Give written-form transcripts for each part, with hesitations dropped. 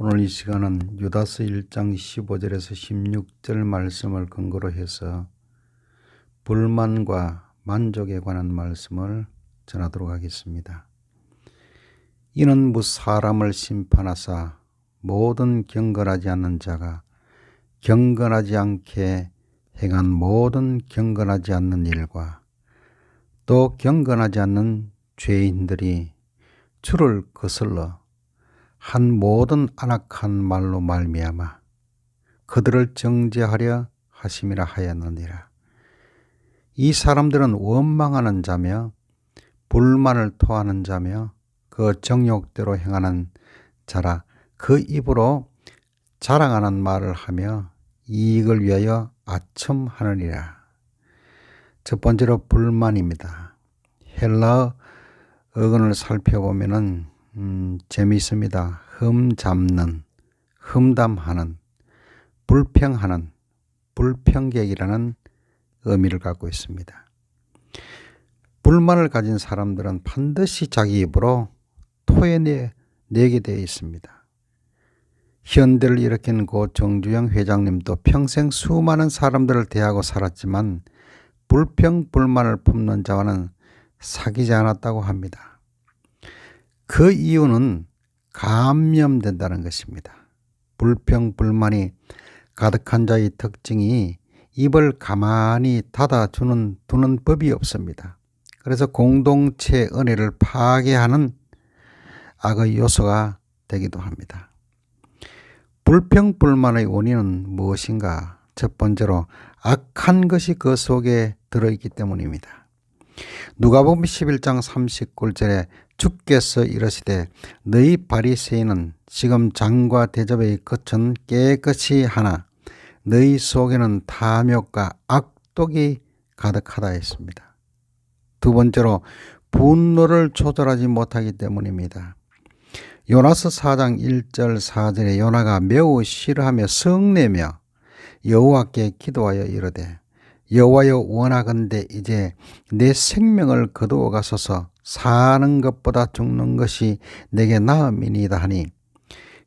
오늘 이 시간은 유다서 1장 15절에서 16절 말씀을 근거로 해서 불만과 만족에 관한 말씀을 전하도록 하겠습니다. 이는 무 사람을 심판하사 모든 경건하지 않는 자가 경건하지 않게 행한 모든 경건하지 않는 일과 또 경건하지 않는 죄인들이 주를 거슬러 한 모든 안악한 말로 말미암아 그들을 정죄하려 하심이라 하였느니라. 이 사람들은 원망하는 자며 불만을 토하는 자며 그 정욕대로 행하는 자라 그 입으로 자랑하는 말을 하며 이익을 위하여 아첨하느니라. 첫 번째로 불만입니다. 헬라어 어근을 살펴보면은 재미있습니다. 흠잡는, 흠담하는, 불평하는, 불평객이라는 의미를 갖고 있습니다. 불만을 가진 사람들은 반드시 자기 입으로 토해내게 되어 있습니다. 현대를 일으킨 고 정주영 회장님도 평생 수많은 사람들을 대하고 살았지만 불평, 불만을 품는 자와는 사귀지 않았다고 합니다. 그 이유는 감염된다는 것입니다. 불평, 불만이 가득한 자의 특징이 입을 가만히 두는 법이 없습니다. 그래서 공동체 은혜를 파괴하는 악의 요소가 되기도 합니다. 불평, 불만의 원인은 무엇인가? 첫 번째로 악한 것이 그 속에 들어있기 때문입니다. 누가복음 11장 39절에 주께서 이르시되 너희 바리새인은 지금 장과 대접의 겉은 깨끗이 하나 너희 속에는 탐욕과 악독이 가득하다 했습니다. 두 번째로 분노를 조절하지 못하기 때문입니다. 요나서 4장 1절 4절에 요나가 매우 싫어하며 성내며 여호와께 기도하여 이르되 여호와여 원하건대 이제 내 생명을 거두어 가소서 사는 것보다 죽는 것이 내게 나음이니이다 하니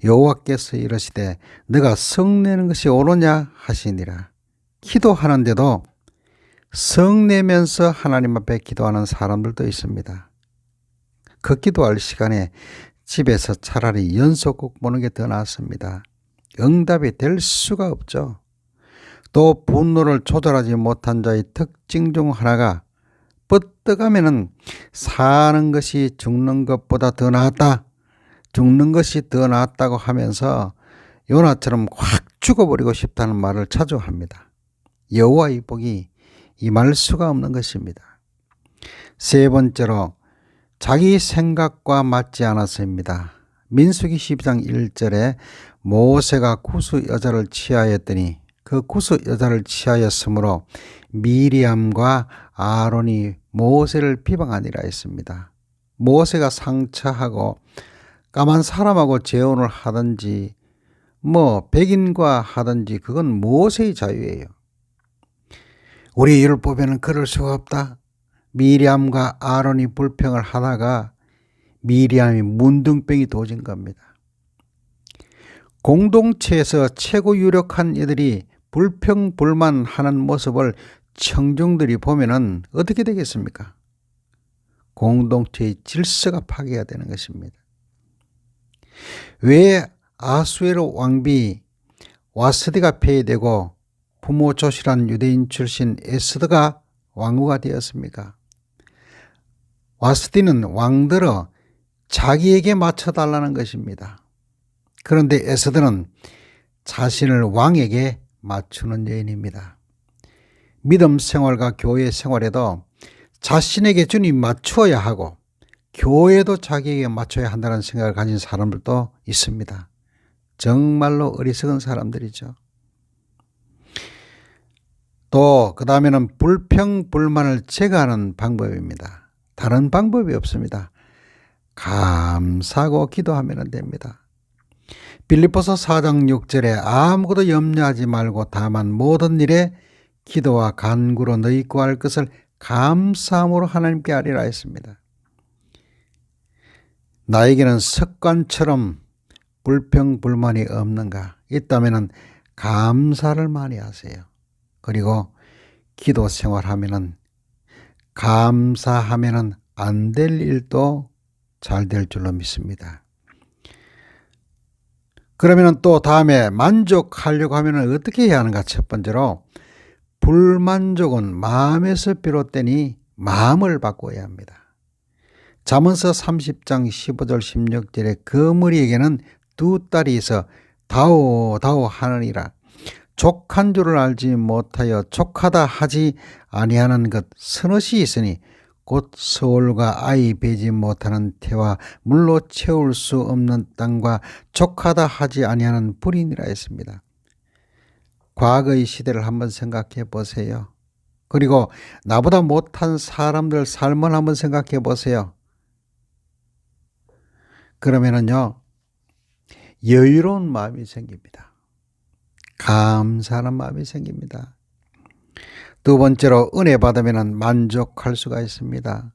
여호와께서 이르시되 너가 성내는 것이 옳으냐 하시니라. 기도하는데도 성내면서 하나님 앞에 기도하는 사람들도 있습니다. 그 기도할 시간에 집에서 차라리 연속곡 보는 게 더 낫습니다. 응답이 될 수가 없죠. 또 분노를 조절하지 못한 자의 특징 중 하나가 뻗떡하면은 사는 것이 죽는 것보다 더 낫다. 죽는 것이 더 낫다고 하면서 요나처럼 확 죽어버리고 싶다는 말을 자주 합니다. 여호와의 복이 임할 수가 없는 것입니다. 세 번째로 자기 생각과 맞지 않아서입니다. 민수기 12장 1절에 모세가 구스 여자를 취하였더니 그 구스 여자를 취하였으므로 미리암과 아론이 모세를 비방하니라 했습니다. 모세가 상처하고 까만 사람하고 재혼을 하든지 백인과 하든지 그건 모세의 자유예요. 우리 율법에는 그럴 수가 없다. 미리암과 아론이 불평을 하다가 미리암이 문둥병이 도진 겁니다. 공동체에서 최고 유력한 이들이 불평, 불만하는 모습을 청중들이 보면은 어떻게 되겠습니까? 공동체의 질서가 파괴가 되는 것입니다. 왜 아수에로 왕비 와스디가 폐위되고 부모 조실한 유대인 출신 에스더가 왕후가 되었습니까? 와스디는 왕들어 자기에게 맞춰달라는 것입니다. 그런데 에스더는 자신을 왕에게 맞추는 여인입니다. 믿음 생활과 교회 생활에도 자신에게 주님 맞추어야 하고 교회도 자기에게 맞춰야 한다는 생각을 가진 사람들도 있습니다. 정말로 어리석은 사람들이죠. 또 그 다음에는 불평, 불만을 제거하는 방법입니다. 다른 방법이 없습니다. 감사하고 기도하면 됩니다. 빌립보서 4장 6절에 아무것도 염려하지 말고 다만 모든 일에 기도와 간구로 너희 구할 것을 감사함으로 하나님께 아뢰라 했습니다. 나에게는 습관처럼 불평 불만이 없는가? 있다면은 감사를 많이 하세요. 그리고 기도 생활하면은 감사하면은 안 될 일도 잘 될 줄로 믿습니다. 그러면은 또 다음에 만족하려고 하면은 어떻게 해야 하는가? 첫 번째로 불만족은 마음에서 비롯되니 마음을 바꿔야 합니다. 잠언서 30장 15절 16절에 그 무리에게는 두 딸이 있어 다오 하느니라. 족한 줄을 알지 못하여 족하다 하지 아니하는 것 서너시 있으니 곧 서울과 아이 베지 못하는 태와 물로 채울 수 없는 땅과 족하다 하지 아니하는 불이니라 했습니다. 과거의 시대를 한번 생각해 보세요. 그리고 나보다 못한 사람들 삶을 한번 생각해 보세요. 그러면은요, 여유로운 마음이 생깁니다. 감사하는 마음이 생깁니다. 두 번째로 은혜 받으면 만족할 수가 있습니다.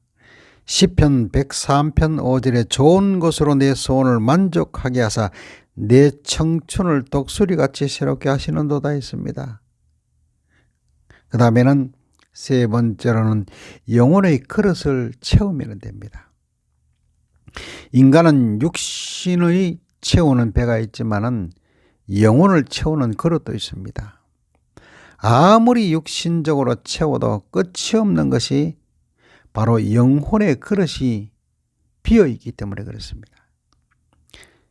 시편 103편 5절에 좋은 것으로 내 소원을 만족하게 하사 내 청춘을 독수리같이 새롭게 하시는도다 했습니다. 그 다음에는 세 번째로는 영혼의 그릇을 채우면 됩니다. 인간은 육신의 채우는 배가 있지만은 영혼을 채우는 그릇도 있습니다. 아무리 육신적으로 채워도 끝이 없는 것이 바로 영혼의 그릇이 비어있기 때문에 그렇습니다.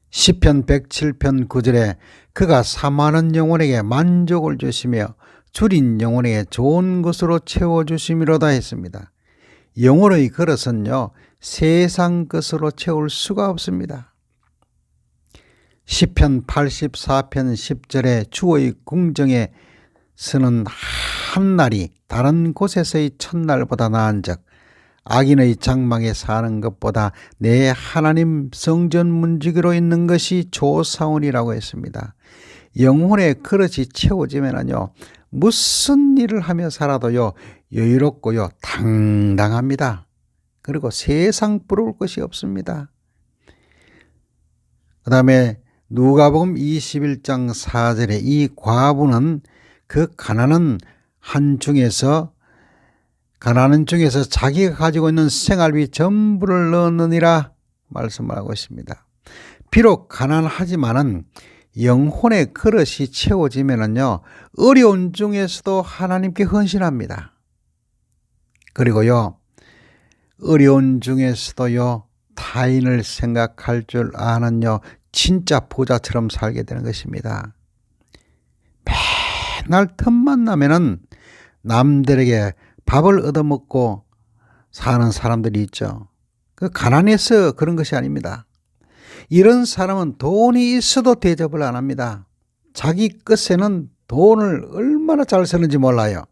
시편 107편 9절에 그가 사모하는 영혼에게 만족을 주시며 줄인 영혼에게 좋은 것으로 채워주심이로다 했습니다. 영혼의 그릇은요, 세상 것으로 채울 수가 없습니다. 시편 84편 10절에 주의 궁정에 서는 한날이 다른 곳에서의 첫날보다 나은즉 악인의 장막에 사는 것보다 내 하나님 성전 문지기로 있는 것이 좋사오니라고 했습니다. 영혼의 그릇이 채워지면요, 무슨 일을 하며 살아도요, 여유롭고요, 당당합니다. 그리고 세상 부러울 것이 없습니다. 그 다음에 누가복음 21장 4절에 이 과부는 그 가난한 중에서 자기가 가지고 있는 생활비 전부를 넣느니라 말씀하고 있습니다. 비록 가난하지만은 영혼의 그릇이 채워지면은요, 어려운 중에서도 하나님께 헌신합니다. 그리고요, 어려운 중에서도요, 타인을 생각할 줄 아는요, 진짜 부자처럼 살게 되는 것입니다. 맨날 틈만 나면은 남들에게 밥을 얻어먹고 사는 사람들이 있죠. 그 가난해서 그런 것이 아닙니다. 이런 사람은 돈이 있어도 대접을 안 합니다. 자기 끝에는 돈을 얼마나 잘 쓰는지 몰라요.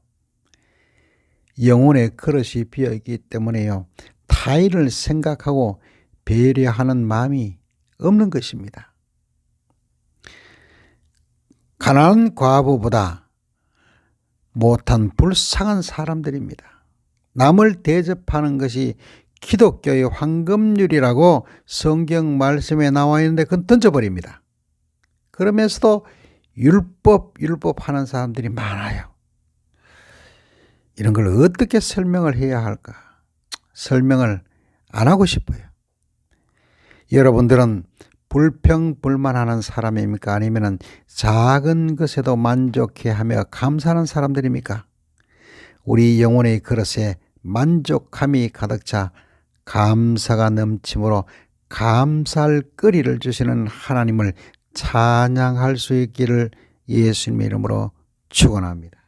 영혼의 그릇이 비어있기 때문에요, 타인을 생각하고 배려하는 마음이 없는 것입니다. 가난한 과부보다 못한 불쌍한 사람들입니다. 남을 대접하는 것이 기독교의 황금률이라고 성경 말씀에 나와 있는데 그건 던져버립니다. 그러면서도 율법 하는 사람들이 많아요. 이런 걸 어떻게 설명을 해야 할까? 설명을 안 하고 싶어요. 여러분들은 불평불만하는 사람입니까? 아니면 작은 것에도 만족해하며 감사하는 사람들입니까? 우리 영혼의 그릇에 만족함이 가득 차 감사가 넘침으로 감사할 거리를 주시는 하나님을 찬양할 수 있기를 예수님의 이름으로 축원합니다.